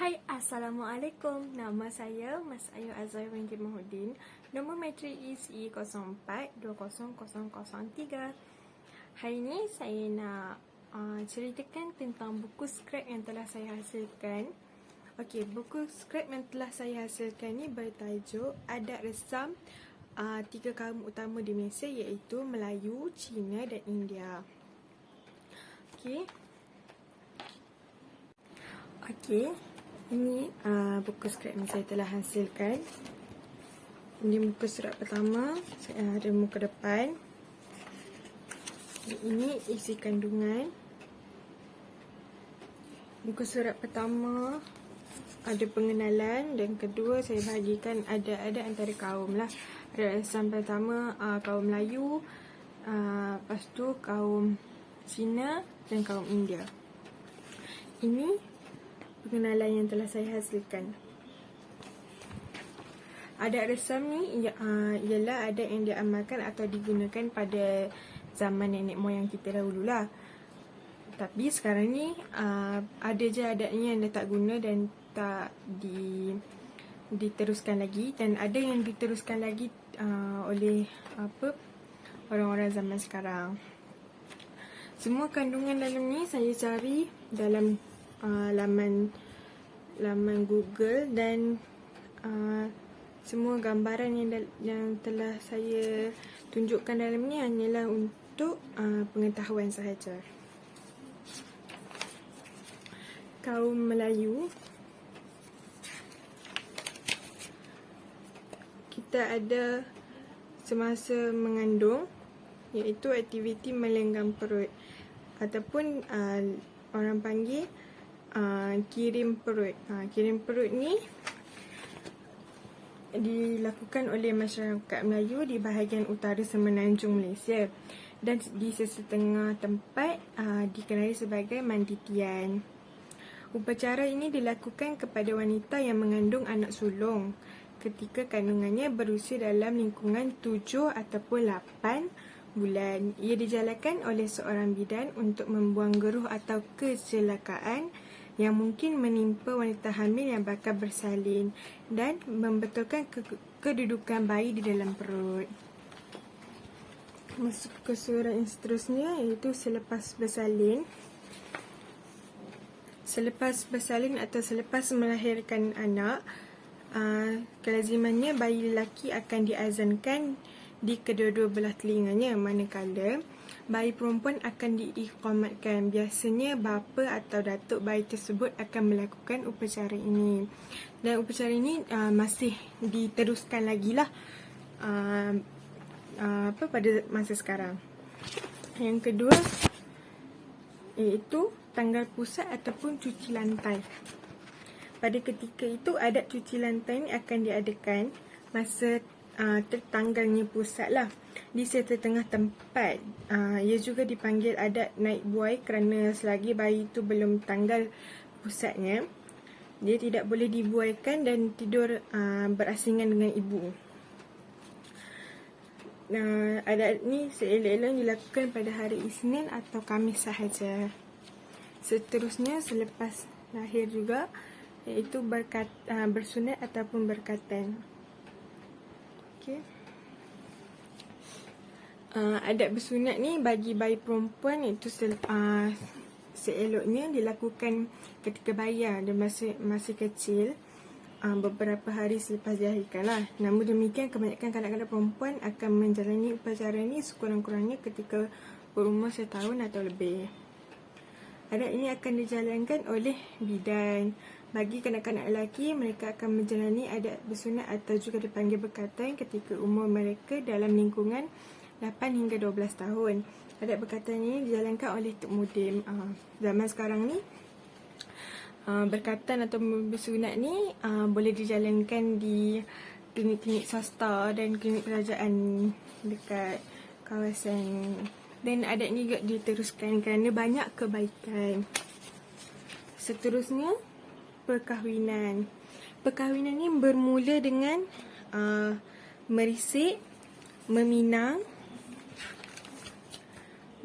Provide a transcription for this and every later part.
Hai, Assalamualaikum. Nama saya Mas Ayu Azhar binti Mahudin. Nombor matrik ECE 04200003. Hari ini saya nak ceritakan tentang buku skrip yang telah saya hasilkan. Okey, buku skrip yang telah saya hasilkan ni bertajuk Adat Resam 3 kaum utama di Malaysia, iaitu Melayu, Cina dan India. Okey, ini buku skrip yang saya telah hasilkan. Ini muka surat pertama, saya ada muka depan. Ini isi kandungan. Muka surat pertama ada pengenalan, dan kedua saya bahagikan ada antara kaum lah. Ada resam pertama kaum Melayu, lepas tu kaum Cina dan kaum India. Ini pengenalan yang telah saya hasilkan. Adat resam ni ialah adat yang diamalkan atau digunakan pada zaman nenek moyang kita dahululah. Tapi sekarang ni ada je adatnya yang dah tak guna dan tak diteruskan lagi, dan ada yang diteruskan lagi oleh orang-orang zaman sekarang. Semua kandungan dalam ni saya cari dalam laman Google, dan semua gambaran yang telah saya tunjukkan dalam ni hanyalah untuk pengetahuan sahaja. Kaum Melayu, kita ada semasa mengandung, iaitu aktiviti melenggam perut, ataupun orang panggil kirim perut. Kirim perut ni dilakukan oleh masyarakat Melayu di bahagian utara semenanjung Malaysia, dan di sesetengah tempat dikenali sebagai mandi tian. Upacara ini dilakukan kepada wanita yang mengandung anak sulung ketika kandungannya berusia dalam lingkungan 7 ataupun 8 bulan. Ia dijalankan oleh seorang bidan untuk membuang geruh atau kecelakaan yang mungkin menimpa wanita hamil yang bakal bersalin, dan membetulkan kedudukan bayi di dalam perut. Masuk ke surat yang seterusnya, iaitu selepas bersalin. Selepas bersalin atau selepas melahirkan anak, kelazimannya bayi lelaki akan diazankan di kedua-dua belah telinganya, manakala bayi perempuan akan diiqamatkan. Biasanya bapa atau datuk bayi tersebut akan melakukan upacara ini, dan upacara ini masih diteruskan lagi lah pada masa sekarang. Yang kedua iaitu tanggal pusat ataupun cuci lantai. Pada ketika itu, adat cuci lantai ini akan diadakan masa tertanggalnya pusat lah, di setengah tempat. Ia juga dipanggil adat naik buai, kerana selagi bayi itu belum tanggal pusatnya, dia tidak boleh dibuaikan dan tidur berasingan dengan ibu. Adat ni seelok-eloknya dilakukan pada hari Isnin atau Khamis sahaja. Seterusnya selepas lahir juga, iaitu bersunat ataupun berkatan. Adat bersunat ni bagi bayi perempuan itu seeloknya dilakukan ketika bayi dan masih kecil, beberapa hari selepas dilahirkan lah. Namun demikian, kebanyakan kanak-kanak perempuan akan menjalani upacara ni sekurang-kurangnya ketika berumur 1 tahun atau lebih. Adat ini akan dijalankan oleh bidan. Bagi kanak-kanak lelaki, mereka akan menjalani adat bersunat atau juga dipanggil berkatan ketika umur mereka dalam lingkungan 8 hingga 12 tahun. Adat berkatan ini dijalankan oleh Tok Mudim. Zaman sekarang ni, berkatan atau bersunat ni boleh dijalankan di klinik-klinik swasta dan klinik kerajaan dekat kawasan. Dan adat ni juga diteruskan kerana banyak kebaikan. Seterusnya, perkahwinan. Perkahwinan ni bermula dengan merisik, meminang,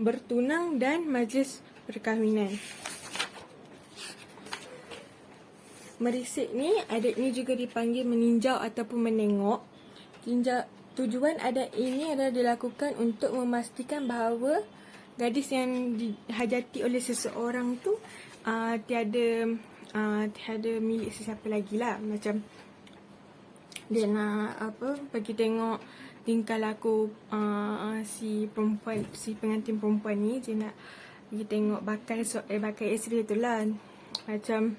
bertunang dan majlis perkahwinan. Merisik ni, adat ni juga dipanggil meninjau ataupun menengok. Tujuan adat ini adalah dilakukan untuk memastikan bahawa gadis yang dihajati oleh seseorang tu tiada milik sesiapa lagi lah. Macam dia nak bagi tengok tingkah laku si pengantin perempuan ni. Dia nak bagi tengok bakal isteri tu lah. Macam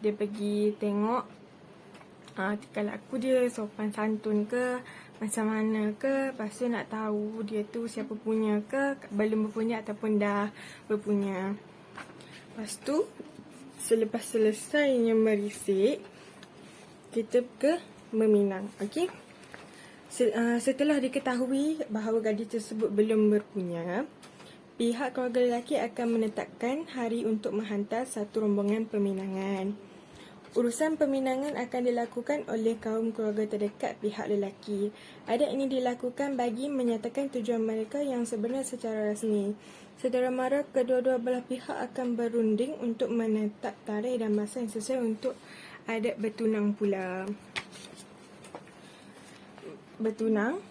dia pergi tengok tingkah laku dia sopan santun ke, macam mana ke. Lepas tu nak tahu dia tu siapa punya ke, belum berpunya ataupun dah berpunya. Lepas tu selepas selesainya merisik, kita ke meminang. Okey. Setelah diketahui bahawa gadis tersebut belum berpunya, pihak keluarga lelaki akan menetapkan hari untuk menghantar satu rombongan peminangan. Urusan peminangan akan dilakukan oleh kaum keluarga terdekat pihak lelaki. Adat ini dilakukan bagi menyatakan tujuan mereka yang sebenar secara rasmi. Saudara mara kedua-dua belah pihak akan berunding untuk menetap tarikh dan masa yang sesuai untuk adat bertunang pula. Bertunang.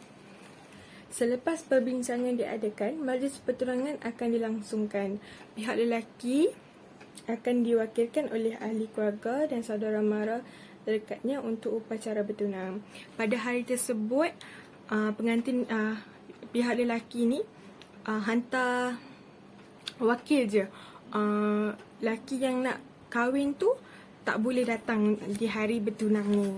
Selepas perbincangan diadakan, majlis pertunangan akan dilangsungkan. Pihak lelaki akan diwakilkan oleh ahli keluarga dan saudara mara terdekatnya untuk upacara bertunang. Pada hari tersebut, pengantin pihak lelaki ni hantar wakil je. Lelaki yang nak kahwin tu tak boleh datang di hari bertunang ni.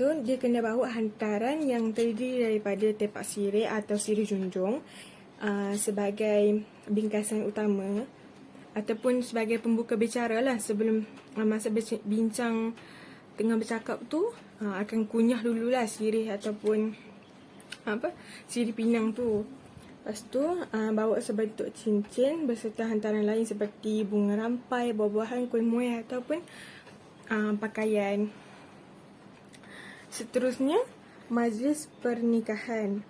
Tu dia kena bawa hantaran yang terdiri daripada tepak sirih atau sirih junjung sebagai bingkasan utama, ataupun sebagai pembuka bicara lah. Sebelum masa bincang tengah bercakap tu, akan kunyah dululah sirih ataupun sirih pinang tu. Lepas tu bawa sebentuk cincin beserta hantaran lain seperti bunga rampai, buah-buahan, kuih muih ataupun pakaian. Seterusnya, majlis pernikahan.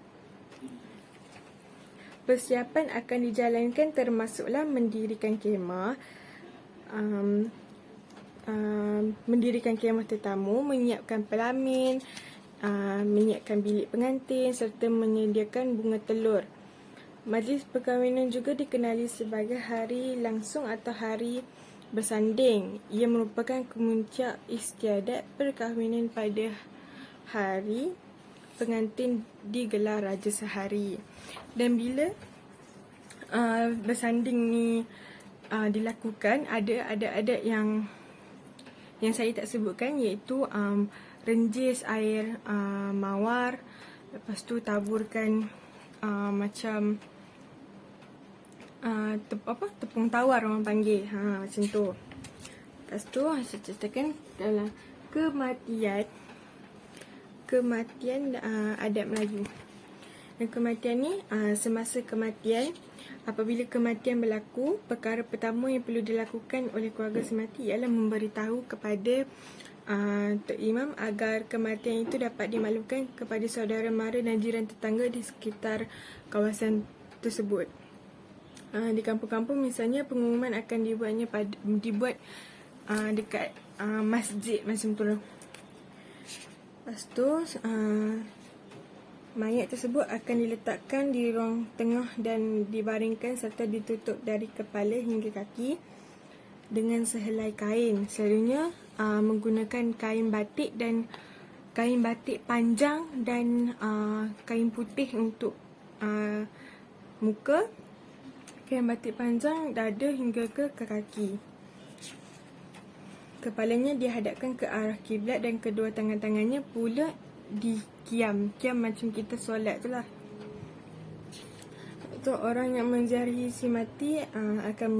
Persiapan akan dijalankan termasuklah mendirikan khemah, mendirikan khemah tetamu, menyiapkan pelamin, menyiapkan bilik pengantin serta menyediakan bunga telur. Majlis perkahwinan juga dikenali sebagai hari langsung atau hari bersanding. Ia merupakan kemuncak istiadat perkahwinan pada hari pengantin digelar raja sehari. Dan bila bersanding ni dilakukan, ada adat-adat yang saya tak sebutkan, iaitu renjis air mawar, lepas tu taburkan macam tepung tawar orang panggil, macam tu. Lepas tu saya ceritakan dalam kematian adat Melayu. Dan kematian ni, semasa kematian, apabila kematian berlaku, perkara pertama yang perlu dilakukan oleh keluarga semati ialah memberitahu kepada Tok Imam agar kematian itu dapat dimaklumkan kepada saudara mara dan jiran tetangga di sekitar kawasan tersebut. Di kampung-kampung misalnya, pengumuman akan dibuat dekat masjid macam tu. Lepas tu mayat tersebut akan diletakkan di ruang tengah dan dibaringkan serta ditutup dari kepala hingga kaki dengan sehelai kain. Selalunya menggunakan kain batik panjang dan kain putih untuk muka, kain batik panjang dada hingga ke kaki. Kepalanya dihadapkan ke arah kiblat dan kedua tangan-tangannya pula dikiam. Kiam macam kita solat tu lah. Untuk orang yang menziarahi si mati akan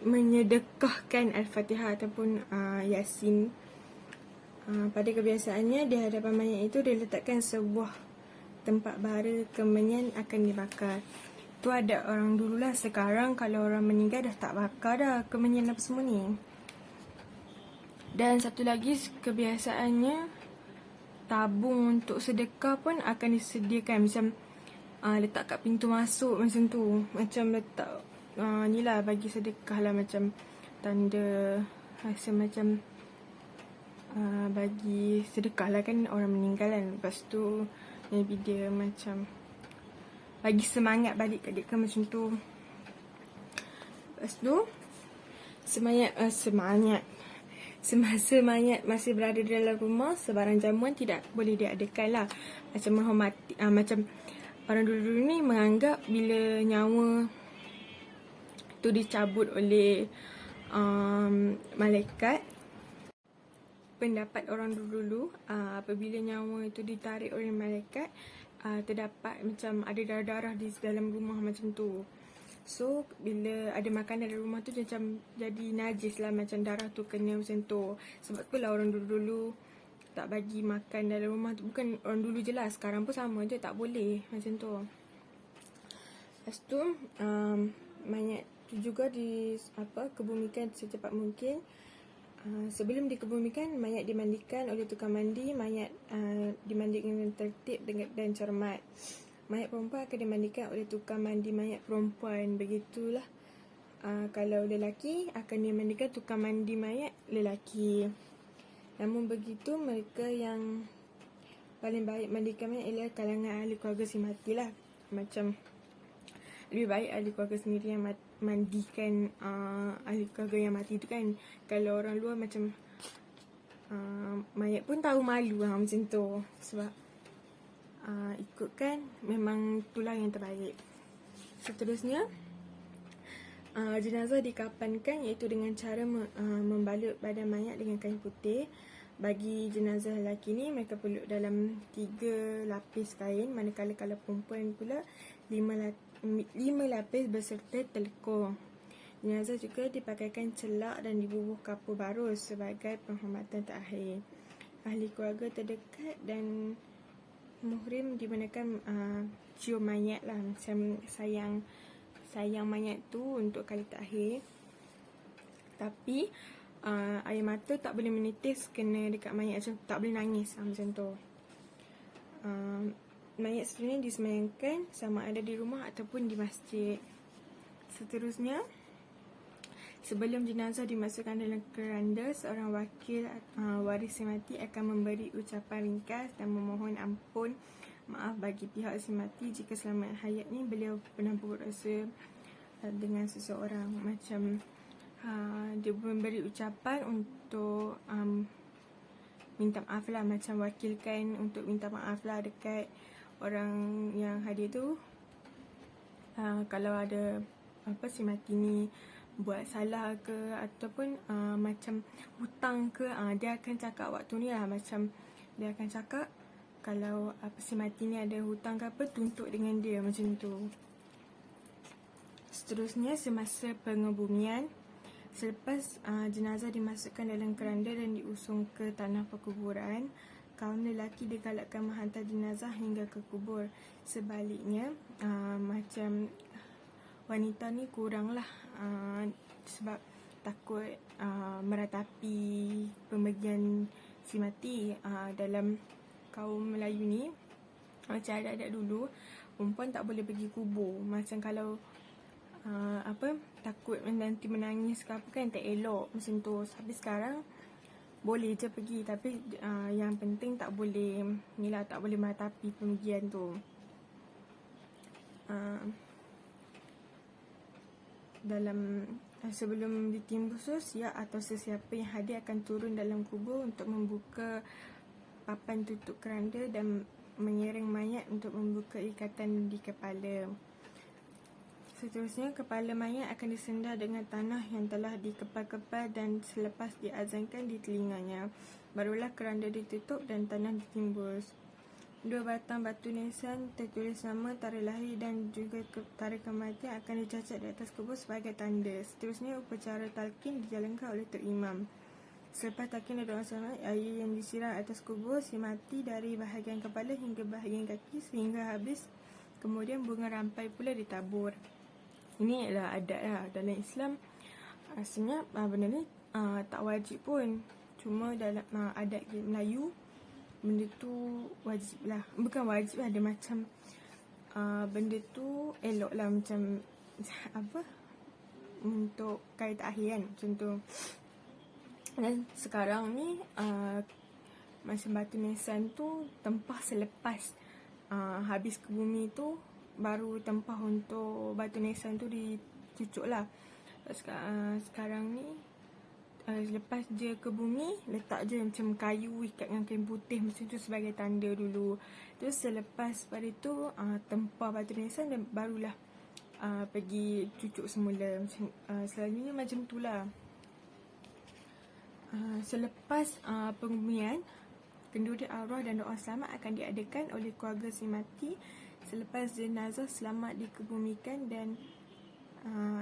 menyedekahkan Al-Fatihah ataupun Yasin. Pada kebiasaannya, di hadapan mayat itu diletakkan sebuah tempat bara kemenyan akan dibakar. Tu ada orang dululah. Sekarang kalau orang meninggal dah tak bakar dah kemenyan apa semua ni. Dan satu lagi kebiasaannya, tabung untuk sedekah pun akan disediakan. Macam letak kat pintu masuk macam tu. Macam letak ni lah, bagi sedekah lah. Macam tanda rasa macam bagi sedekah lah kan orang meninggal kan. Lepas tu maybe dia macam bagi semangat balik kat dia kan, macam tu. Lepas tu semasa mayat masih berada di dalam rumah, sebarang jamuan tidak boleh diadakan lah. Macam menghormati, macam orang dulu-dulu ni menganggap bila nyawa tu dicabut oleh malaikat, pendapat orang dulu-dulu, apabila nyawa itu ditarik oleh malaikat, terdapat macam ada darah-darah di dalam rumah macam tu. So bila ada makanan dalam rumah tu macam jadi najis lah, macam darah tu kena macam tu. Sebab tu lah orang dulu-dulu tak bagi makan dalam rumah tu. Bukan orang dulu je lah, sekarang pun sama je, tak boleh macam tu. Lepas tu mayat tu juga kebumikan secepat mungkin. Sebelum dikebumikan, mayat dimandikan oleh tukang mandi. Mayat dimandikan dengan tertib dan cermat. Mayat perempuan akan dimandikan oleh tukang mandi mayat perempuan. Begitulah. Kalau lelaki akan dimandikan tukang mandi mayat lelaki. Namun begitu, mereka yang paling baik mandikan mayat ialah kalangan ahli keluarga si mati lah. Macam lebih baik ahli keluarga sendiri yang mandikan ahli keluarga yang mati tu kan. Kalau orang luar macam mayat pun tahu malu lah macam tu. Sebab ikutkan memang itulah yang terbaik. Seterusnya, jenazah dikapankan iaitu dengan cara membalut badan mayat dengan kain putih. Bagi jenazah lelaki ni, mereka peluk dalam 3 lapis kain, manakala kalau perempuan pula 5 lapis beserta telekung. Jenazah juga dipakaikan celak dan dibubuh kapur barus sebagai penghormatan terakhir. Ahli keluarga terdekat dan muhrim dibenarkan cium mayat lah, macam sayang mayat tu untuk kali terakhir. Tapi air mata tak boleh menitis kena dekat mayat, macam tak boleh nangis macam tu. Mayat seterusnya disemayangkan sama ada di rumah ataupun di masjid. Seterusnya, sebelum jenazah dimasukkan dalam keranda, seorang wakil waris si mati akan memberi ucapan ringkas dan memohon maaf bagi pihak si mati jika selama hayat ni beliau pernah berusaha dengan seseorang. Macam dia memberi ucapan untuk minta maaf lah, macam wakilkan untuk minta maaf lah dekat orang yang hadir tu. Kalau ada si mati ni buat salah ke ataupun macam hutang ke, dia akan cakap waktu ni lah. Macam dia akan cakap kalau si mati ni ada hutang ke apa, tuntut dengan dia macam tu. Seterusnya, semasa pengebumian, selepas jenazah dimasukkan dalam keranda dan diusung ke tanah perkuburan, kaum lelaki digalakkan menghantar jenazah hingga ke kubur. Sebaliknya, macam wanita ni kuranglah sebab takut meratapi pembagian si mati. Dalam kaum Melayu ni, macam adat-adat dulu, perempuan tak boleh pergi kubur. Macam kalau takut nanti menangis ke apa kan, tak elok macam tu. Tapi sekarang boleh je pergi, tapi yang penting tak boleh meratapi pembagian tu. Sebelum ditimbus, ya atau sesiapa yang hadir akan turun dalam kubur untuk membuka papan tutup keranda dan mengiring mayat untuk membuka ikatan di kepala. Seterusnya, kepala mayat akan disendar dengan tanah yang telah dikepal-kepal dan selepas diazankan di telinganya, barulah keranda ditutup dan tanah ditimbus. 2 batang batu nisan tertulis nama, tarikh lahir dan juga tarikh kematian akan dicacat di atas kubur sebagai tanda. Seterusnya, upacara talqin dijalankan oleh Tok Imam. Selepas talqin dan doa selamat, air yang disiram atas kubur si mati dari bahagian kepala hingga bahagian kaki sehingga habis. Kemudian bunga rampai pula ditabur. Ini adalah adat lah dalam Islam. Rasanya benda ni tak wajib pun. Cuma dalam adat Melayu, benda tu wajib lah. Bukan wajib lah, dia macam benda tu elok lah, macam untuk kali terakhir kan, macam tu. Dan sekarang ni macam batu nisan tu tempah selepas habis ke bumi tu, baru tempah untuk batu nisan tu dicucuk lah. Sekarang ni lepas je ke bumi, letak je macam kayu ikat dengan kain putih macam tu sebagai tanda dulu. Terus selepas pada tu tempah batu nisan dan barulah pergi cucuk semula. Macam selalunya macam tu lah. Selepas pengumian, kenduri arwah dan doa selamat akan diadakan oleh keluarga si mati selepas jenazah selamat dikebumikan, dan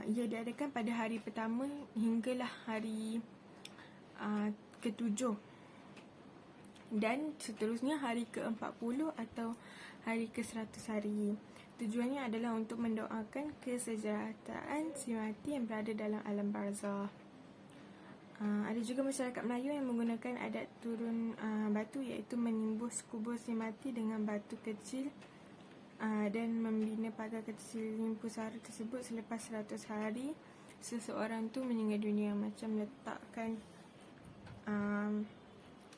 ia diadakan pada hari pertama hinggalah hari ke-7 dan seterusnya hari ke-40 atau hari ke-100 hari. Tujuannya adalah untuk mendoakan kesejahteraan si mati yang berada dalam alam barzah. Ada juga masyarakat Melayu yang menggunakan adat turun batu, iaitu menimbus kubur si mati dengan batu kecil dan membina pagar kecil pusara tersebut selepas 100 hari seseorang tu meninggal dunia. Macam letakkan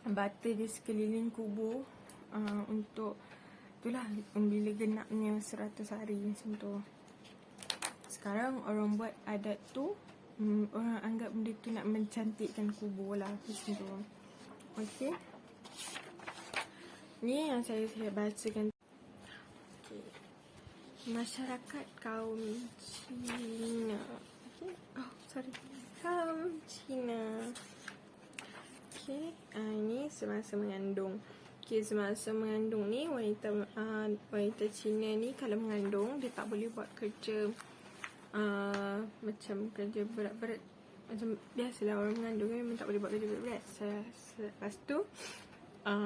bata di sekeliling kubur untuk itulah bila genapnya 100 hari macam tu. Sekarang orang buat adat tu, orang anggap benda tu nak mencantikkan kubur lah, macam tu. Okey, ni yang saya bacakan. Okay. Masyarakat kaum Cina. Okay. Kaum Cina. Okay. Ini semasa mengandung. Okay, semasa mengandung ni wanita Cina ni kalau mengandung dia tak boleh buat kerja macam kerja berat-berat. Macam biasalah orang mengandung memang tak boleh buat kerja berat-berat. Lepas tu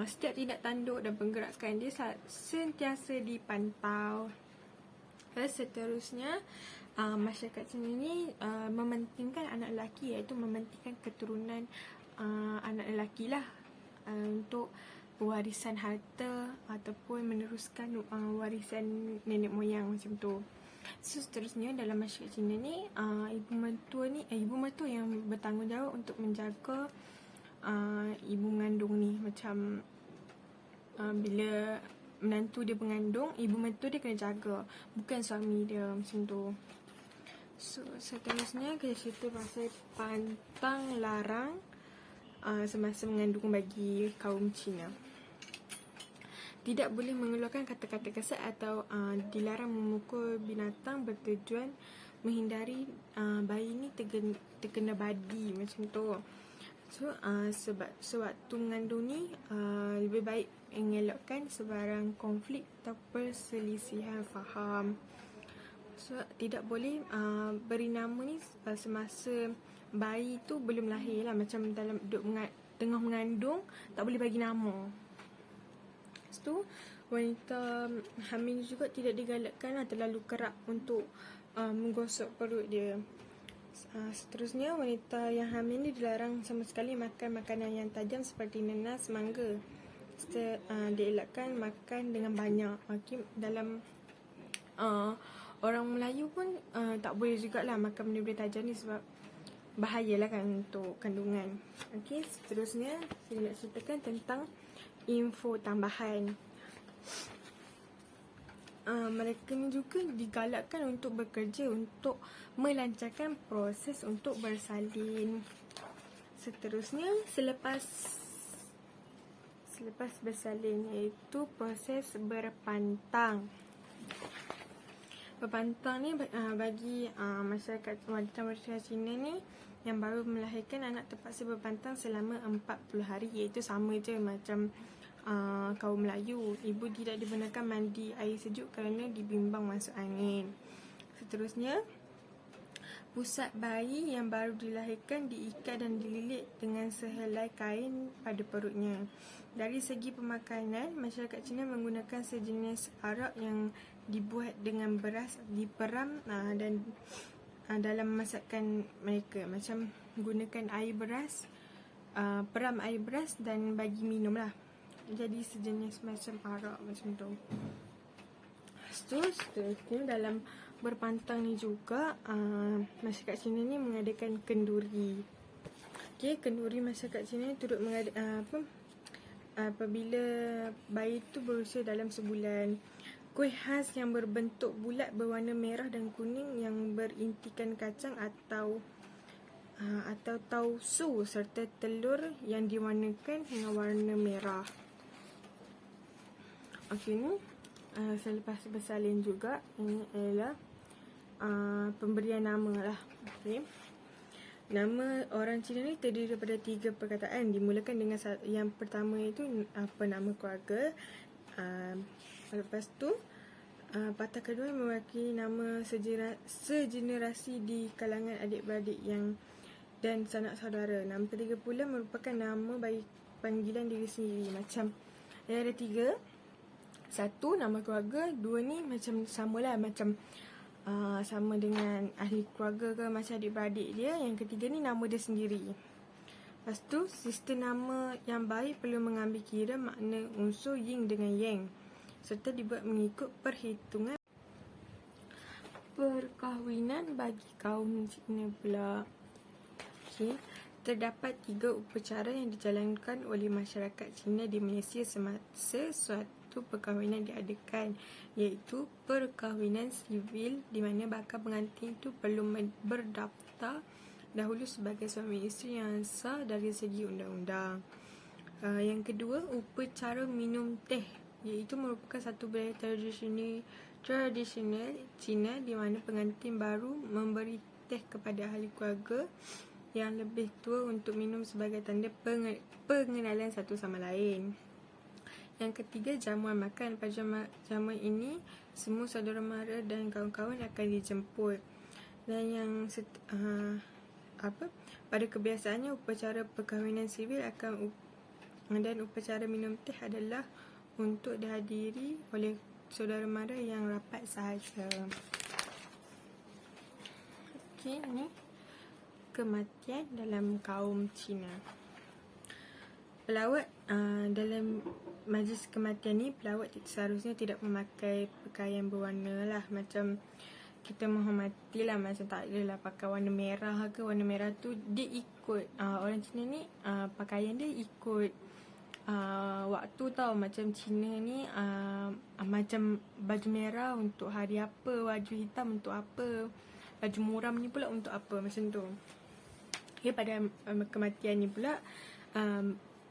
setiap tindak tanduk dan penggerakan dia sentiasa dipantau. Dan seterusnya masyarakat Cina ni mementingkan anak lelaki, iaitu mementingkan keturunan anak lelaki lah untuk pewarisan harta ataupun meneruskan warisan nenek moyang macam tu. So, seterusnya dalam masyarakat Cina ni ibu mertua yang bertanggungjawab untuk menjaga ibu mengandung ni. Macam bila menantu dia mengandung, ibu mertua dia kena jaga, bukan suami dia, macam tu. So, seterusnya kita cerita pasal pantang larang semasa mengandung bagi kaum Cina. Tidak boleh mengeluarkan kata-kata kasar atau dilarang memukul binatang bertujuan menghindari bayi ni terkena badi macam tu. So sebab sewaktu mengandung ni lebih baik mengelakkan sebarang konflik atau perselisihan faham. So tidak boleh beri nama ni semasa bayi tu belum lahir lah. Macam dalam tengah mengandung tak boleh bagi nama. Lepas tu wanita hamil juga tidak digalakkan lah terlalu kerap untuk menggosok perut dia. Seterusnya wanita yang hamil ni dilarang sama sekali makan makanan yang tajam seperti nanas, mangga. Dielakkan makan dengan banyak. Okay, dalam orang Melayu pun tak boleh jugalah makan benda-benda tajam ni sebab bahayalah kan untuk kandungan. Okay, seterusnya saya nak ceritakan tentang info tambahan. Mereka ni juga digalakkan untuk bekerja untuk melancarkan proses untuk bersalin. Seterusnya selepas bersalin, iaitu proses berpantang. Berpantang ni bagi masyarakat wanita Cina ni yang baru melahirkan anak terpaksa berpantang selama 40 hari, iaitu sama je macam kaum Melayu. Ibu tidak dibenarkan mandi air sejuk kerana dibimbang masuk angin. Seterusnya, pusat bayi yang baru dilahirkan diikat dan dililit dengan sehelai kain pada perutnya. Dari segi pemakanan, masyarakat Cina menggunakan sejenis arak yang dibuat dengan beras diperam dan dalam masakan mereka. Macam gunakan air beras, peram air beras dan bagi minum lah. Jadi sejenis macam arak macam tu. Seterusnya dalam berpantang ni juga, masyarakat Cina ni mengadakan kenduri. Okey, kenduri masyarakat Cina ni turut apabila bayi tu berusia dalam sebulan. Kuih khas yang berbentuk bulat berwarna merah dan kuning yang berintikan kacang atau tausu serta telur yang diwarnakan dengan warna merah. Okey, ni selepas bersalin juga, ini adalah pemberian nama lah. Okey. Nama orang Cina ni terdiri daripada 3 perkataan. Dimulakan dengan yang pertama itu nama keluarga. Lepas tu patah kedua mewakili nama segenerasi di kalangan adik-beradik dan sanak saudara. Nama ketiga pula merupakan nama bagi panggilan diri sendiri. Macam ada 3. 1 nama keluarga, 2 ni macam samalah, macam sama dengan ahli keluarga ke, macam adik-beradik dia. Yang ketiga ni nama dia sendiri. Lepas tu, sistem nama yang baik perlu mengambil kira makna unsur yin dengan yang, serta dibuat mengikut perhitungan perkahwinan bagi kaum Cina pula. Okay. Terdapat 3 upacara yang dijalankan oleh masyarakat Cina di Malaysia semasa suatu perkahwinan diadakan, iaitu perkahwinan sivil, di mana bakal pengantin itu perlu berdaftar dahulu sebagai suami isteri yang sah dari segi undang-undang. Yang kedua, upacara minum teh, iaitu merupakan satu budaya tradisional Cina di mana pengantin baru memberi teh kepada ahli keluarga yang lebih tua untuk minum sebagai tanda pengenalan satu sama lain. Yang ketiga, jamuan makan. Pada jamuan ini, semua saudara mara dan kawan-kawan akan dijemput. Dan yang pada kebiasaannya, upacara perkahwinan sivil dan upacara minum teh adalah untuk dihadiri oleh saudara mara yang rapat sahaja. Okey, ni kematian dalam kaum Cina. Pelawat dalam majlis kematian ni, pelawat seharusnya tidak memakai pakaian berwarna lah. Macam kita menghormati lah, macam tak adalah pakai warna merah ke. Warna merah tu dia ikut orang Cina ni, pakaian dia ikut waktu tau. Macam Cina ni macam baju merah untuk hari apa, baju hitam untuk apa, baju muram ni pula untuk apa, macam tu. Okay, pada kematian ni pula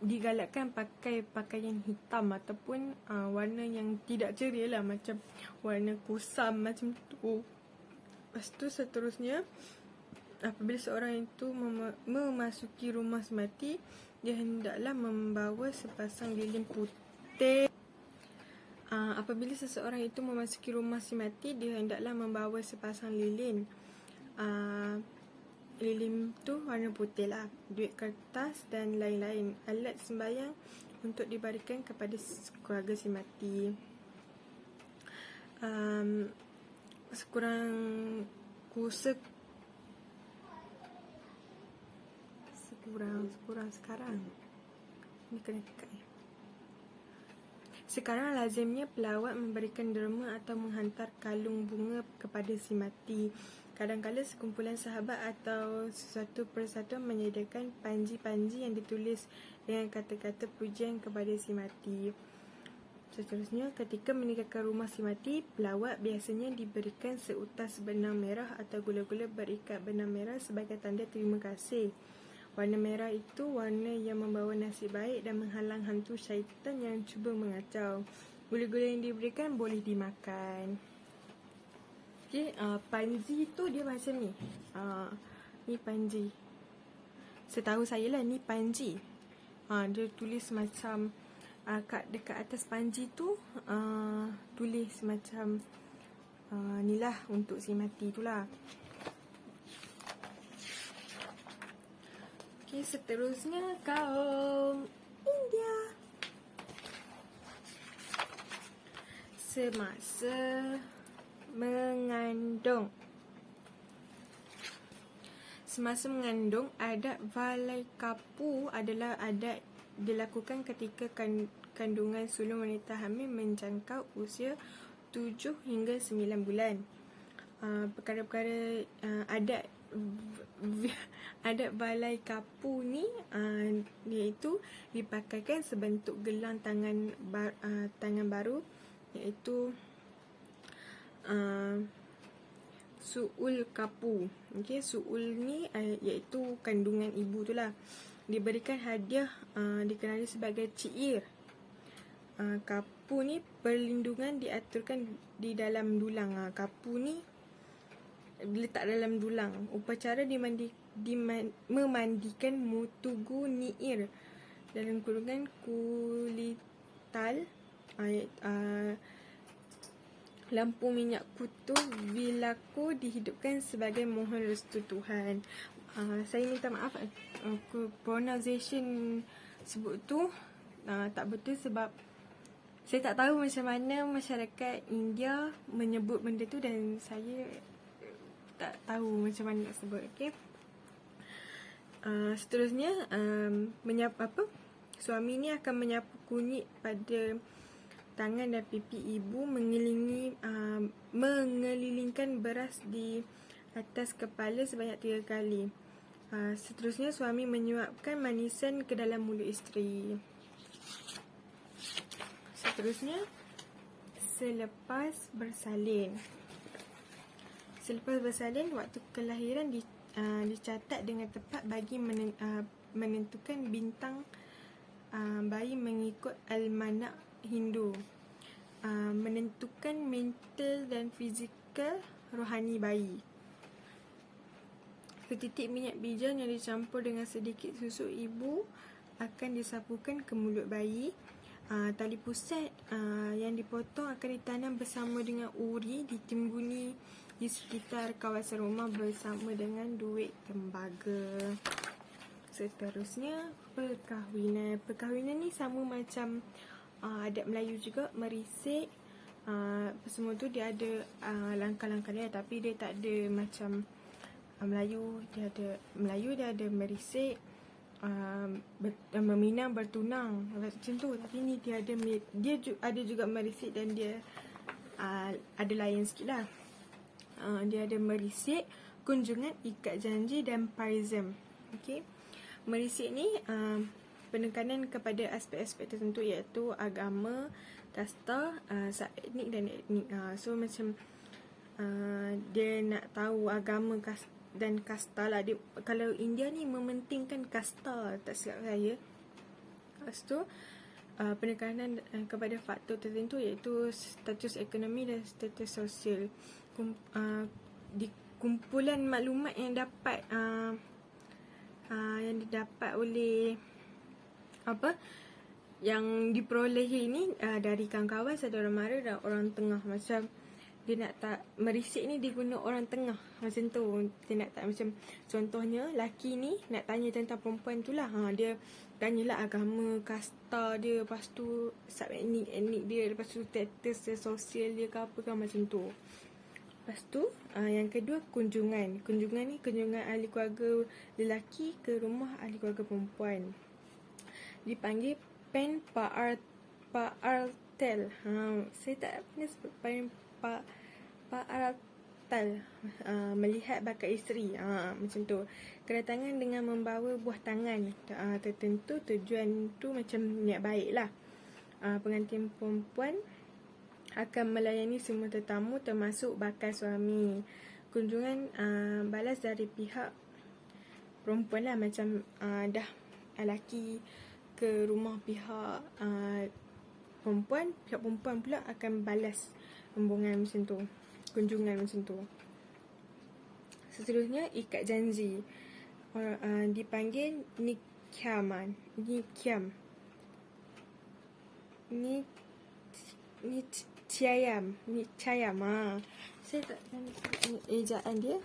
digalakkan pakai pakaian hitam ataupun warna yang tidak ceria lah, macam warna kusam macam tu. Lepas tu seterusnya, apabila seorang itu memasuki rumah semati, dia hendaklah membawa sepasang lilin putih. Apabila seseorang itu memasuki rumah semati, dia hendaklah membawa sepasang lilin. Lilin tu warna putih lah, duit kertas dan lain-lain, alat sembahyang untuk diberikan kepada keluarga si mati. Sekarang ni kena tekan. Sekarang lazimnya pelawat memberikan derma atau menghantar kalung bunga kepada si mati. Kadang-kadang sekumpulan sahabat atau sesuatu persatuan menyediakan panji-panji yang ditulis dengan kata-kata pujian kepada si mati. Seterusnya, ketika meninggalkan rumah si mati, pelawat biasanya diberikan seutas benang merah atau gula-gula berikat benang merah sebagai tanda terima kasih. Warna merah itu warna yang membawa nasib baik dan menghalang hantu syaitan yang cuba mengacau. Gula-gula yang diberikan boleh dimakan. Okay, panji tu dia macam ni. Ni panji. Setahu saya lah, ni panji. Dia tulis macam dekat atas panji tu tulis macam ni lah untuk si mati tu lah. Okay, seterusnya kaum India. Semasa mengandung. Semasa mengandung, adat valai kapu adalah adat dilakukan ketika kandungan sulung wanita hamil menjangkau usia 7 hingga 9 bulan. perkara-perkara adat adat balai kapu ni, iaitu dipakaikan sebentuk gelang tangan tangan baru, iaitu su'ul kapu. Okey, su'ul ni iaitu kandungan ibu tu lah. Diberikan hadiah, dikenali sebagai ciir. Kapu ni perlindungan diaturkan di dalam dulang. Kapu ni letak dalam dulang. Upacara memandikan mutugu niir dalam kurungan kulital, lampu minyak kutu bilaku dihidupkan sebagai mohon restu Tuhan. Saya minta maaf, pronunciation sebut tu tak betul sebab saya tak tahu macam mana masyarakat India menyebut benda tu dan saya tak tahu macam mana nak sebut. Okay. Seterusnya, suami ni akan menyapu kunyit pada tangan dan pipi ibu, mengelilingkan beras di atas kepala sebanyak 3 kali. Seterusnya, suami menyuapkan manisan ke dalam mulut isteri. Seterusnya, selepas bersalin. Selepas bersalin, waktu kelahiran dicatat dengan tepat bagi menentukan bintang bayi mengikut almanak Hindu. Menentukan mental dan fizikal rohani bayi. Setitik minyak bijan yang dicampur dengan sedikit susu ibu akan disapukan ke mulut bayi. Tali pusat yang dipotong akan ditanam bersama dengan uri, ditimbuni di sekitar kawasan rumah bersama dengan duit tembaga. Seterusnya, perkahwinan. Perkahwinan ni sama macam adat Melayu juga, merisik. Semua tu dia ada langkah-langkah dia, tapi dia tak ada macam Melayu. Dia ada merisik, meminang, bertunang macam tu. Tapi ni dia ada juga merisik dan dia ada lain sikit lah. Dia ada merisik, kunjungan, ikat janji dan parizam. Okay. Merisik ni penekanan kepada aspek-aspek tertentu, iaitu agama, kasta, etnik dan etnik. So macam dia nak tahu agama dan kasta lah. Kalau India ni mementingkan kasta, tak silap saya. Lepas tu penekanan kepada faktor tertentu, iaitu status ekonomi dan status sosial. Kumpulan maklumat yang didapat oleh yang diperolehi ni dari kawan-kawan, saudara mara dan orang tengah. Macam dia nak tak merisik ni dia guna orang tengah macam tu. Dia nak tak macam contohnya laki ni nak tanya tentang perempuan tu lah. Dia tanyalah agama, kasta dia, lepas tu sub etnik dia, lepas tu status sosial dia ke apa kan, macam tu. Lepas tu yang kedua, kunjungan. Kunjungan ni kunjungan ahli keluarga lelaki ke rumah ahli keluarga perempuan. Dipanggil pen pa'artel. Saya tak pernah sebut pen pa'artel. Melihat bakal isteri. Macam tu. Kedatangan dengan membawa buah tangan tertentu, tujuan tu macam niat baik lah. Pengantin perempuan akan melayani semua tetamu termasuk bakal suami. Kunjungan balas dari pihak perempuan lah, macam dah lelaki ke rumah pihak perempuan, pihak perempuan pula akan balas rombongan macam tu, kunjungan macam tu. Seterusnya, ikat janji. Dipanggil nikyaman. Nichayam. Saya tak tahu ejaan dia.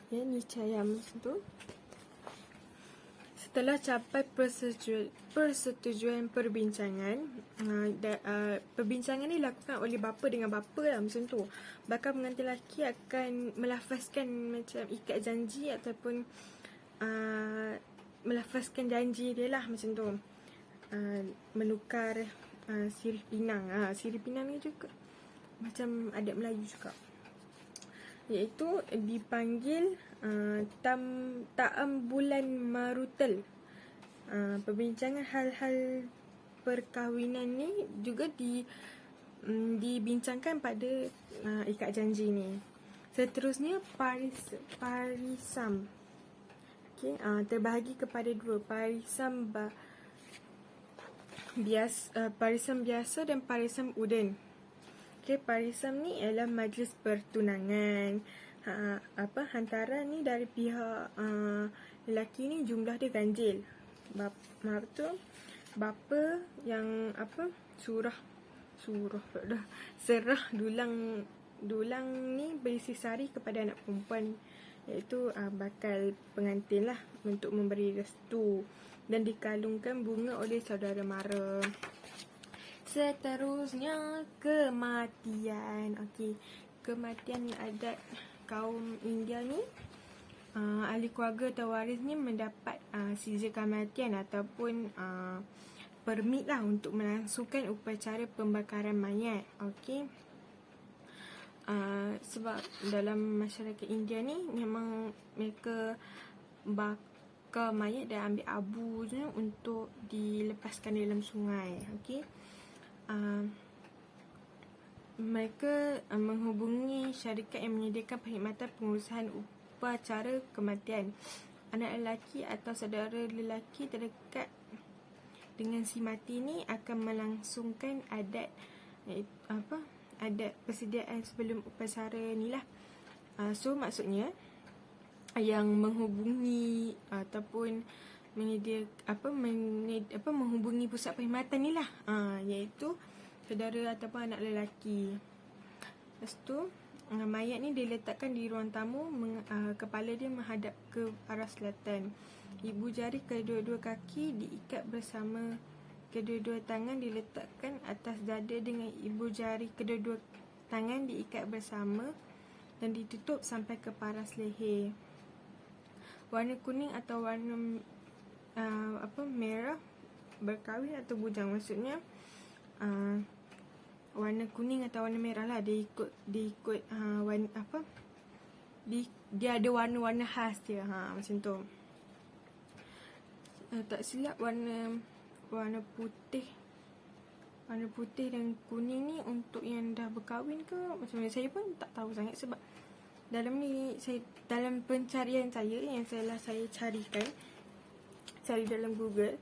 Ya, nichayam macam tu. Setelah capai persetujuan perbincangan, perbincangan ni dilakukan oleh bapa dengan bapa lah, macam tu. Bakal pengantin lelaki akan melafazkan macam ikat janji ataupun melafazkan janji dia lah, macam tu. Menukar sirih pinang. Sirih pinang ni juga macam adat Melayu juga. iaitu dipanggil Taam Bulan Marutel. Perbincangan hal-hal perkahwinan ni juga dibincangkan pada ikat janji ni. Seterusnya parisam. Okey, terbahagi kepada dua, parisam biasa dan parisam uden. Okey, parisam ni ialah majlis pertunangan. Hantaran ni dari pihak lelaki ni jumlah dia ganjil. Bapa yang serah dulang ni berisi sari kepada anak perempuan, iaitu bakal pengantin lah, untuk memberi restu, dan dikalungkan bunga oleh saudara mara. Seterusnya kematian. Okey, kematian adat kaum India ni, ahli keluarga atau waris ni mendapat sijil kematian ataupun permit lah untuk melangsungkan upacara pembakaran mayat. Okey, sebab dalam masyarakat India ni memang mereka bakar mayat dan ambil abu je untuk dilepaskan dalam sungai. Okey, mereka menghubungi syarikat yang menyediakan perkhidmatan pengurusan upacara kematian. Anak lelaki atau saudara lelaki terdekat dengan si mati ni akan melangsungkan adat persediaan sebelum upacara ni lah. So maksudnya yang menghubungi ataupun menghubungi pusat perkhidmatan ni lah, iaitu saudara ataupun anak lelaki. Lepas tu mayat ni diletakkan di ruang tamu, kepala dia menghadap ke arah selatan. Ibu jari kedua-dua kaki diikat bersama, kedua-dua tangan diletakkan atas dada dengan ibu jari kedua-dua tangan diikat bersama dan ditutup sampai ke paras leher. Warna kuning atau warna merah berkahwin atau bujang. Maksudnya warna kuning atau warna merah lah, dia ikut dia ada warna-warna khas dia, macam tu. Tak silap warna putih dan kuning ni untuk yang dah berkahwin ke macam mana, saya pun tak tahu sangat. Sebab dalam pencarian saya yang saya carikan, cari dalam Google,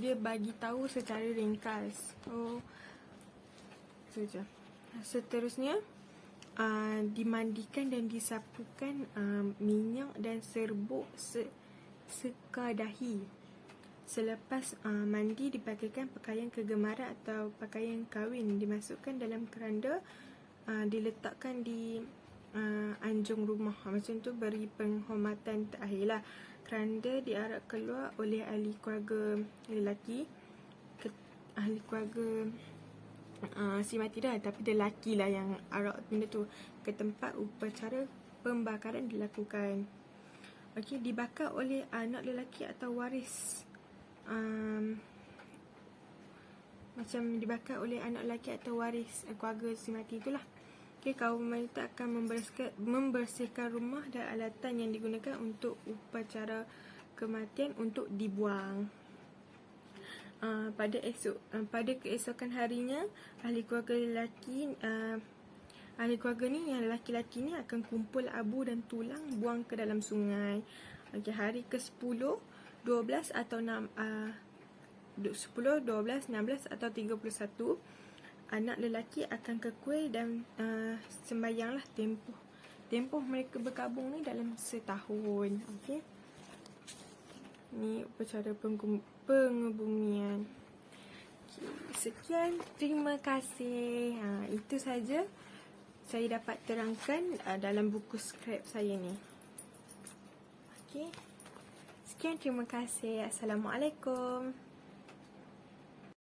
dia bagi tahu secara ringkas. Itu je. Seterusnya dimandikan dan disapukan minyak dan serbuk sekadahi. Selepas mandi dipakaikan pakaian kegemaran atau pakaian kahwin, dimasukkan dalam keranda, diletakkan di anjung rumah. Macam tu, beri penghormatan terakhir lah. Keranda diarak keluar oleh ahli keluarga lelaki, ahli keluarga si mati dah, tapi dia lelaki lah yang arak benda tu ke tempat upacara pembakaran dilakukan. Okey, dibakar oleh anak lelaki atau waris. Macam dibakar oleh anak lelaki atau waris keluarga si mati itulah. Okey, kaum wanita akan membersihkan rumah dan alatan yang digunakan untuk upacara kematian untuk dibuang. Pada keesokan harinya, ahli keluarga ni yang lelaki-lelaki ni akan kumpul abu dan tulang, buang ke dalam sungai. Okey, hari ke-10, 12 atau 10, 12, 16 atau 31, anak lelaki akan ke kuil dan sembahyang lah. Tempoh mereka berkabung ni dalam setahun. Okey, ni upacara pengebumian. Okay, sekian, terima kasih. Itu saja saya dapat terangkan dalam buku skrip saya ni. Okey, sekian, terima kasih. Assalamualaikum.